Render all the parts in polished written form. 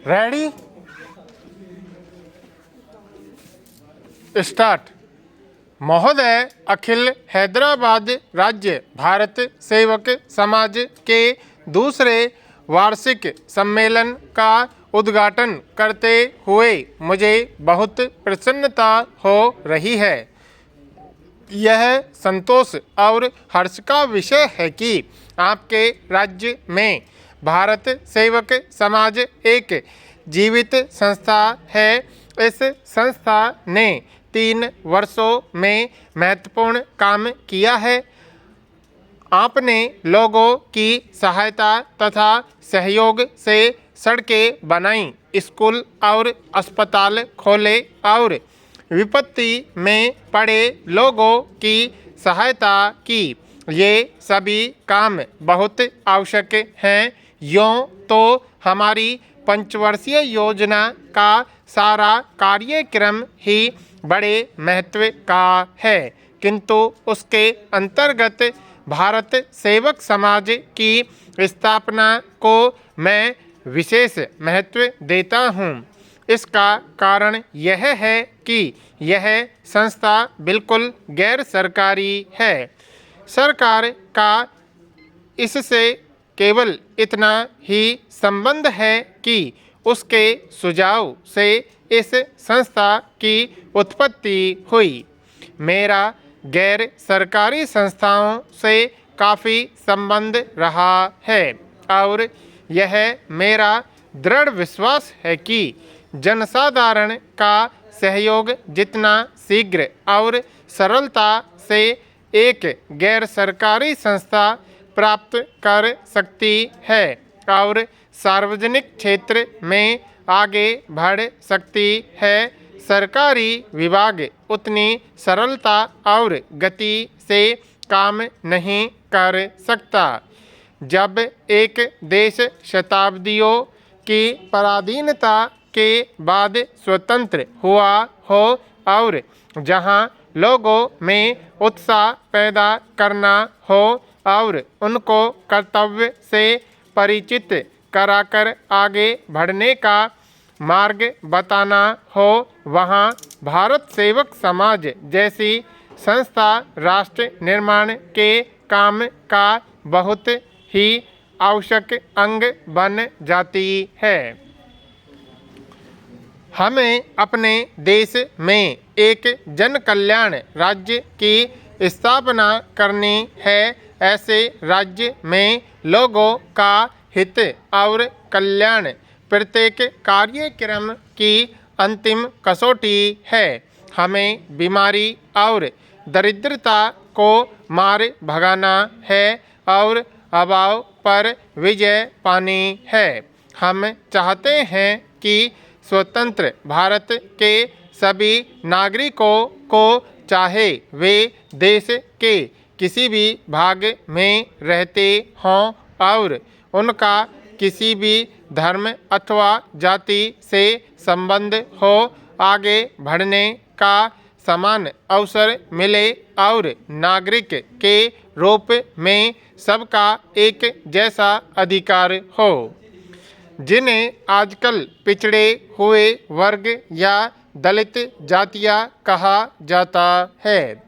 Ready start. महोदय, अखिल हैदराबाद राज्य भारत सेवक समाज के दूसरे वार्षिक सम्मेलन का उद्घाटन करते हुए मुझे बहुत प्रसन्नता हो रही है। यह संतोष और हर्ष का विषय है कि आपके राज्य में भारत सेवक समाज एक जीवित संस्था है। इस संस्था ने 3 वर्षों में महत्वपूर्ण काम किया है। आपने लोगों की सहायता तथा सहयोग से सड़कें बनाई, स्कूल और अस्पताल खोले और विपत्ति में पड़े लोगों की सहायता की। ये सभी काम बहुत आवश्यक हैं। यूँ तो हमारी पंचवर्षीय योजना का सारा कार्यक्रम ही बड़े महत्व का है, किंतु उसके अंतर्गत भारत सेवक समाज की स्थापना को मैं विशेष महत्व देता हूँ। इसका कारण यह है कि यह संस्था बिल्कुल गैर सरकारी है। सरकार का इससे केवल इतना ही संबंध है कि उसके सुझाव से इस संस्था की उत्पत्ति हुई। मेरा गैर सरकारी संस्थाओं से काफ़ी संबंध रहा है और यह मेरा दृढ़ विश्वास है कि जनसाधारण का सहयोग जितना शीघ्र और सरलता से एक गैर सरकारी संस्था प्राप्त कर सकती है और सार्वजनिक क्षेत्र में आगे बढ़ सकती है, सरकारी विभाग उतनी सरलता और गति से काम नहीं कर सकता। जब एक देश शताब्दियों की पराधीनता के बाद स्वतंत्र हुआ हो और जहां लोगों में उत्साह पैदा करना हो और उनको कर्तव्य से परिचित कराकर आगे बढ़ने का मार्ग बताना हो, वहाँ भारत सेवक समाज जैसी संस्था राष्ट्र निर्माण के काम का बहुत ही आवश्यक अंग बन जाती है। हमें अपने देश में एक जन कल्याण राज्य की स्थापना करनी है। ऐसे राज्य में लोगों का हित और कल्याण प्रत्येक कार्यक्रम की अंतिम कसौटी है। हमें बीमारी और दरिद्रता को मार भगाना है और अभाव पर विजय पानी है। हम चाहते हैं कि स्वतंत्र भारत के सभी नागरिकों को, चाहे वे देश के किसी भी भाग में रहते हों और उनका किसी भी धर्म अथवा जाति से संबंध हो, आगे बढ़ने का समान अवसर मिले और नागरिक के रूप में सबका एक जैसा अधिकार हो। जिन्हें आजकल पिछड़े हुए वर्ग या दलित जातियां कहा जाता है,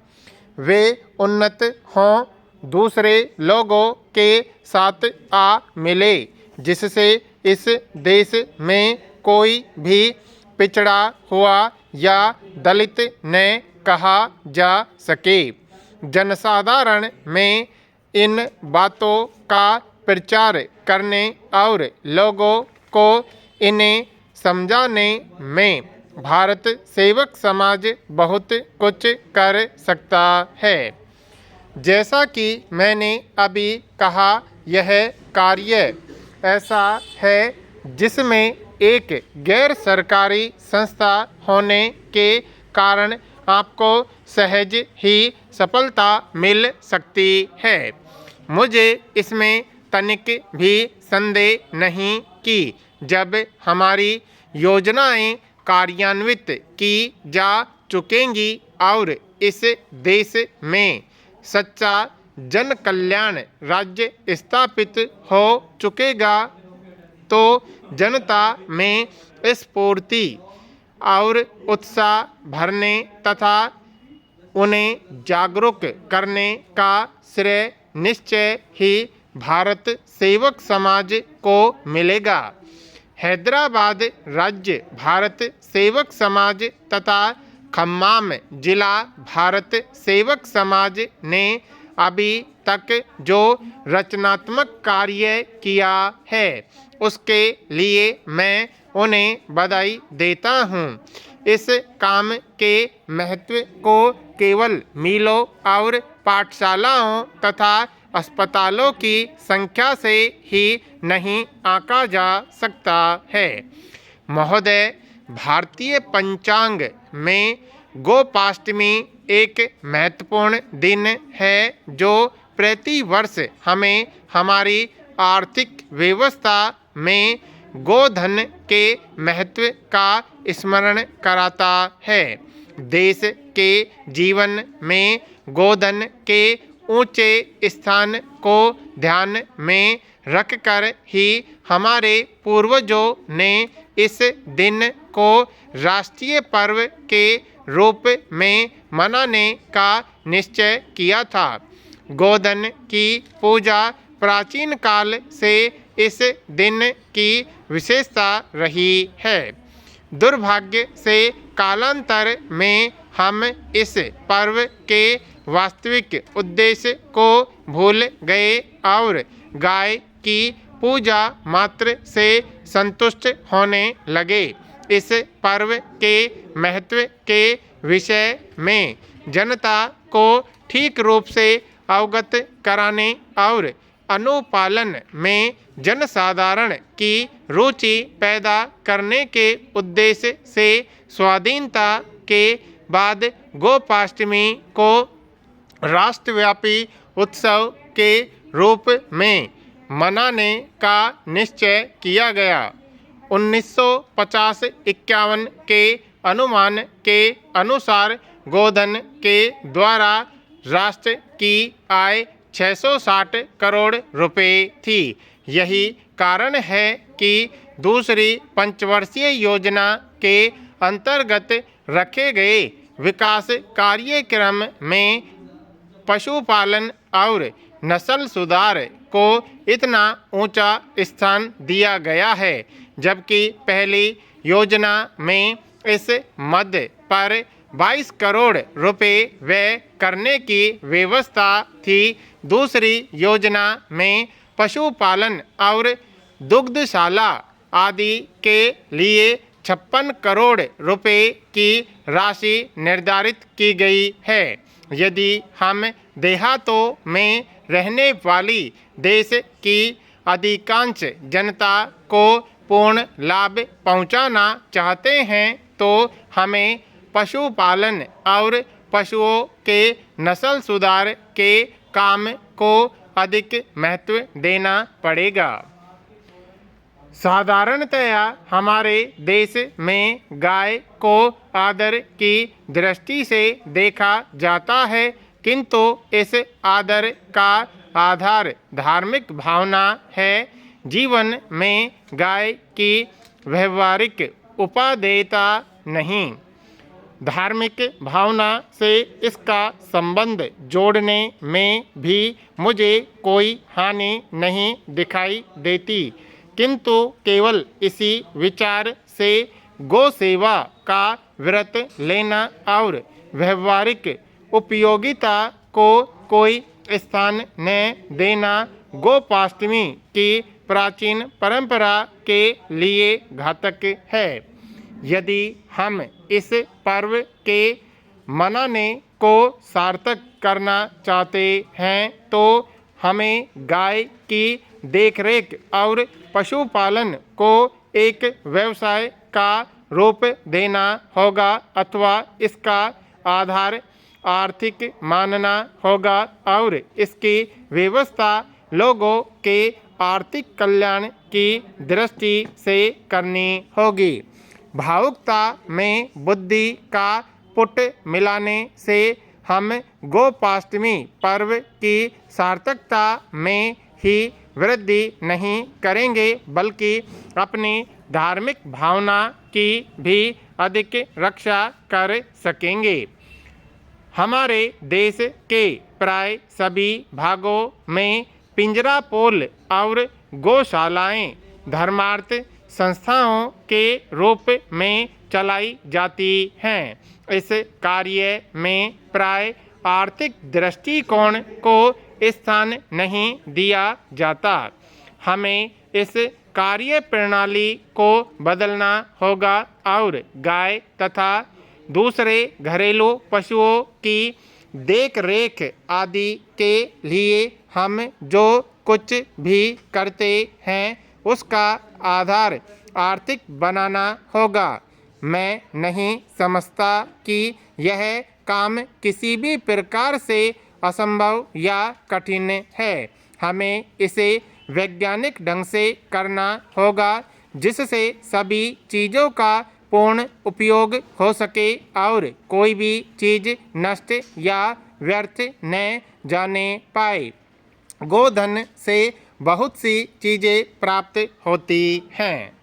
वे उन्नत हों, दूसरे लोगों के साथ आ मिले, जिससे इस देश में कोई भी पिछड़ा हुआ या दलित न कहा जा सके। जनसाधारण में इन बातों का प्रचार करने और लोगों को इन्हें समझाने में भारत सेवक समाज बहुत कुछ कर सकता है। जैसा कि मैंने अभी कहा, यह कार्य ऐसा है जिसमें एक गैर सरकारी संस्था होने के कारण आपको सहज ही सफलता मिल सकती है। मुझे इसमें तनिक भी संदेह नहीं कि जब हमारी योजनाएं कार्यान्वित की जा चुकेंगी और इस देश में सच्चा जन कल्याण राज्य स्थापित हो चुकेगा, तो जनता में स्फूर्ति और उत्साह भरने तथा उन्हें जागरूक करने का श्रेय निश्चय ही भारत सेवक समाज को मिलेगा। हैदराबाद राज्य भारत सेवक समाज तथा खम्माम जिला भारत सेवक समाज ने अभी तक जो रचनात्मक कार्य किया है उसके लिए मैं उन्हें बधाई देता हूँ। इस काम के महत्व को केवल मिलों और पाठशालाओं तथा अस्पतालों की संख्या से ही नहीं आंका जा सकता है। महोदय, भारतीय पंचांग में गोपाष्टमी एक महत्वपूर्ण दिन है जो प्रति वर्ष हमें हमारी आर्थिक व्यवस्था में गोधन के महत्व का स्मरण कराता है। देश के जीवन में गोधन के ऊंचे स्थान को ध्यान में रखकर ही हमारे पूर्वजों ने इस दिन को राष्ट्रीय पर्व के रूप में मनाने का निश्चय किया था। गोधन की पूजा प्राचीन काल से इस दिन की विशेषता रही है। दुर्भाग्य से कालांतर में हम इस पर्व के वास्तविक उद्देश्य को भूल गए और गाय की पूजा मात्र से संतुष्ट होने लगे। इस पर्व के महत्व के विषय में जनता को ठीक रूप से अवगत कराने और अनुपालन में जनसाधारण की रुचि पैदा करने के उद्देश्य से स्वाधीनता के बाद गोपाष्टमी को राष्ट्रव्यापी उत्सव के रूप में मनाने का निश्चय किया गया। 1950-51 के अनुमान के अनुसार गोधन के द्वारा राष्ट्र की आय 660 करोड़ रुपए थी। यही कारण है कि दूसरी पंचवर्षीय योजना के अंतर्गत रखे गए विकास कार्यक्रम में पशुपालन और नस्ल सुधार को इतना ऊंचा स्थान दिया गया है, जबकि पहली योजना में इस मद पर 22 करोड़ रुपए व्यय करने की व्यवस्था थी। दूसरी योजना में पशुपालन और दुग्धशाला आदि के लिए 56 करोड़ रुपए की राशि निर्धारित की गई है। यदि हम देहातों में रहने वाली देश की अधिकांश जनता को पूर्ण लाभ पहुंचाना चाहते हैं तो हमें पशुपालन और पशुओं के नस्ल सुधार के काम को अधिक महत्व देना पड़ेगा। साधारणतया हमारे देश में गाय को आदर की दृष्टि से देखा जाता है, किंतु इस आदर का आधार धार्मिक भावना है। जीवन में गाय की व्यवहारिक उपादेयता नहीं, धार्मिक भावना से इसका संबंध जोड़ने में भी मुझे कोई हानि नहीं दिखाई देती, किंतु केवल इसी विचार से गौ सेवा का व्रत लेना और व्यवहारिक उपयोगिता को कोई स्थान न देना गोपाष्टमी की प्राचीन परंपरा के लिए घातक है। यदि हम इस पर्व के मनाने को सार्थक करना चाहते हैं तो हमें गाय की देखरेख और पशुपालन को एक व्यवसाय का रूप देना होगा अथवा इसका आधार आर्थिक मानना होगा और इसकी व्यवस्था लोगों के आर्थिक कल्याण की दृष्टि से करनी होगी। भावुकता में बुद्धि का पुट मिलाने से हम गोपाष्टमी पर्व की सार्थकता में ही वृद्धि नहीं करेंगे बल्कि अपनी धार्मिक भावना की भी अधिक रक्षा कर सकेंगे। हमारे देश के प्राय सभी भागों में पिंजरापोल और गौशालाएं धर्मार्थ संस्थाओं के रूप में चलाई जाती हैं। इस कार्य में प्राय आर्थिक दृष्टिकोण को स्थान नहीं दिया जाता। हमें इस कार्य प्रणाली को बदलना होगा और गाय तथा दूसरे घरेलू पशुओं की देख रेख आदि के लिए हम जो कुछ भी करते हैं उसका आधार आर्थिक बनाना होगा। मैं नहीं समझता कि यह काम किसी भी प्रकार से असंभव या कठिन है। हमें इसे वैज्ञानिक ढंग से करना होगा जिससे सभी चीज़ों का पूर्ण उपयोग हो सके और कोई भी चीज़ नष्ट या व्यर्थ न जाने पाए। गोधन से बहुत सी चीज़ें प्राप्त होती हैं।